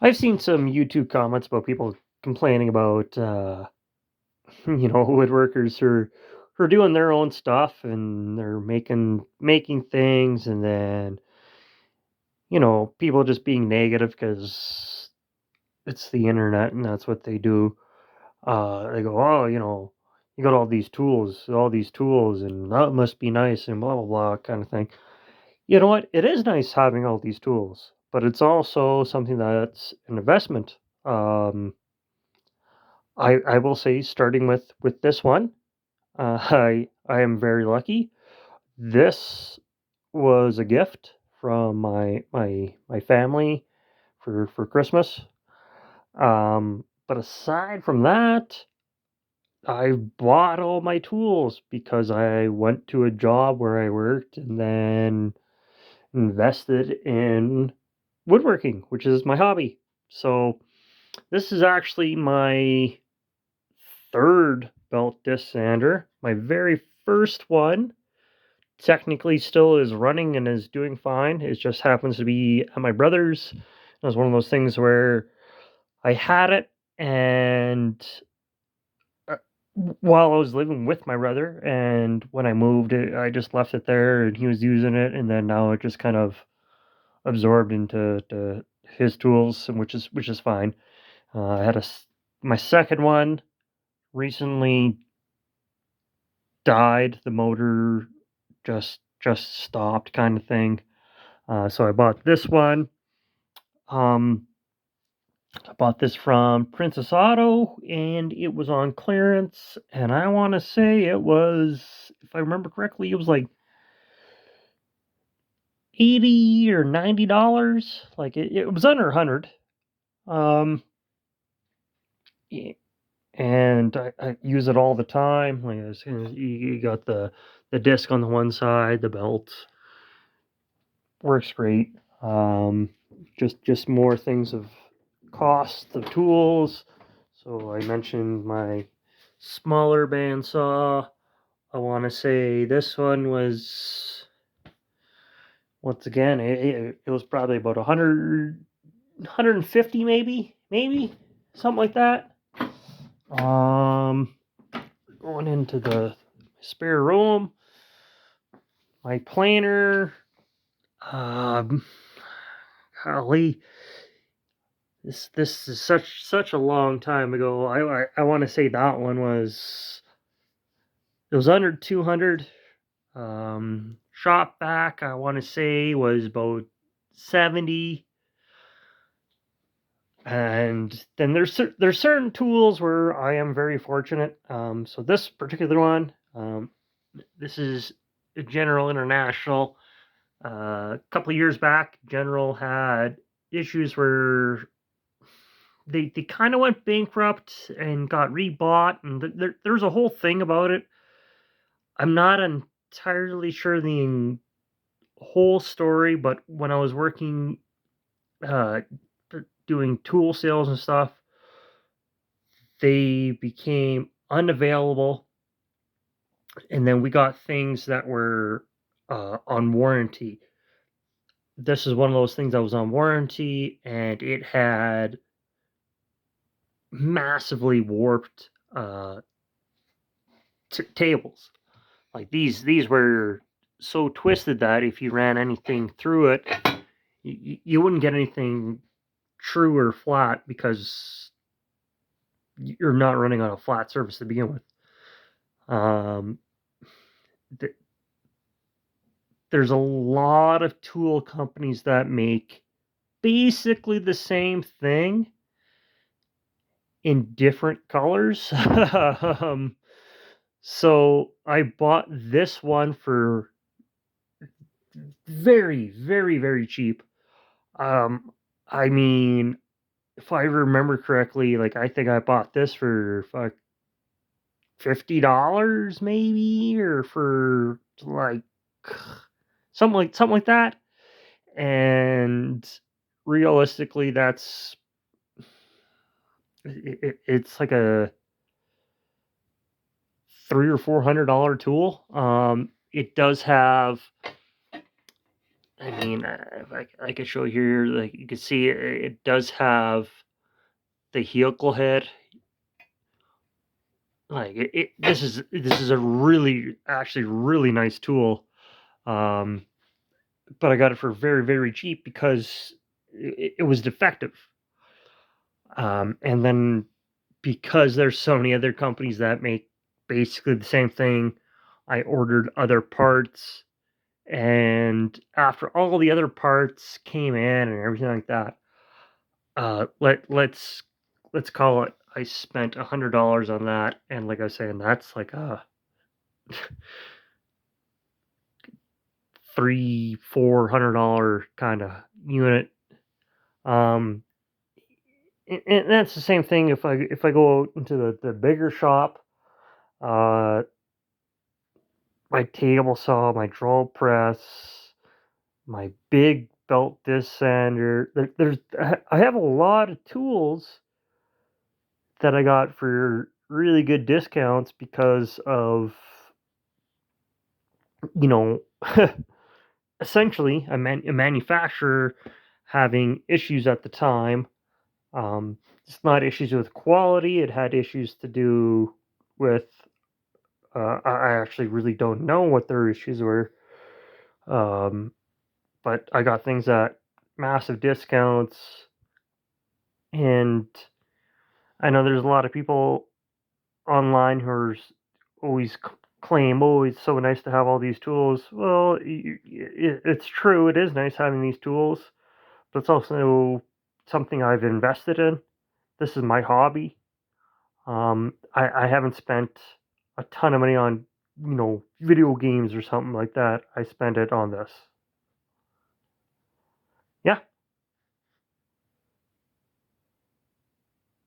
I've seen some YouTube comments about people complaining about, woodworkers who are doing their own stuff and they're making things, and then people just being negative because it's the internet and that's what they do. They go, oh, you got all these tools, and that must be nice and blah blah blah kind of thing. You know what? It is nice having all these tools, but it's also something that's an investment. Um, I will say, starting with this one, I am very lucky. This was a gift from my family for Christmas. But aside from that, I bought all my tools because I went to a job where I worked and then invested in woodworking, which is my hobby. So this is actually my third belt disc sander. My very first one technically still is running and is doing fine. It just happens to be at my brother's. It was one of those things where I had it, and uh, while I was living with my brother, and when I moved it, I just left it there, and he was using it, and then now it just kind of absorbed into his tools, and which is fine. I had my second one recently died. The motor just stopped, kind of thing. So I bought this one. Um, I bought this from Princess Auto, and it was on clearance. And I want to say it was, if I remember correctly, it was like 80 or $90. Like it was under 100. Um, y- and I use it all the time. Like as soon as you got the disc on the one side, the belt works great. Um, just more things of cost of tools. So I mentioned my smaller bandsaw. I want to say this one was, once again, it was probably about 150, maybe something like that. Um, Going into the spare room, my planer. Um, Golly, this is such a long time ago. I want to say that one was, it was under 200. Shop back, I want to say, was about 70. And then there's certain tools where I am very fortunate. So this particular one, this is a General International. A couple of years back, General had issues where they kind of went bankrupt and got rebought, and there's a whole thing about it. I'm not entirely sure the whole story, but when I was working, uh, doing tool sales and stuff, they became unavailable, and then we got things that were on warranty. This is one of those things that was on warranty, and it had massively warped tables. Like these were so twisted that if you ran anything through it, you wouldn't get anything true or flat because you're not running on a flat surface to begin with. Um, th- there's a lot of tool companies that make basically the same thing in different colors. um, so I bought this one for very cheap. Um, I mean, if I remember correctly, like I think I bought this for $50 maybe, or for like something like that. And realistically, it's like a $300 or $400 tool. It does have I mean, if I could show you here, like you can see, it does have the helical head. Like this is a really actually really nice tool. Um, but I got it for very very cheap because it was defective. And then because there's so many other companies that make basically the same thing, I ordered other parts, and after all the other parts came in and everything like that, let's call it I spent $100 on that, and like I was saying, that's like a $300-400 kind of unit. Um, and that's the same thing if I go out into the bigger shop. Uh, my table saw, my drill press, my big belt disc sander. I have a lot of tools that I got for really good discounts because of, you know, essentially a manufacturer having issues at the time. It's not issues with quality; it had issues to do with. I actually really don't know what their issues were, um, but I got things at massive discounts, and I know there's a lot of people online who are always claim, "Oh, it's so nice to have all these tools." Well, it's true. It is nice having these tools, but it's also something I've invested in. This is my hobby. I haven't spent a ton of money on, video games or something like that. I spend it on this.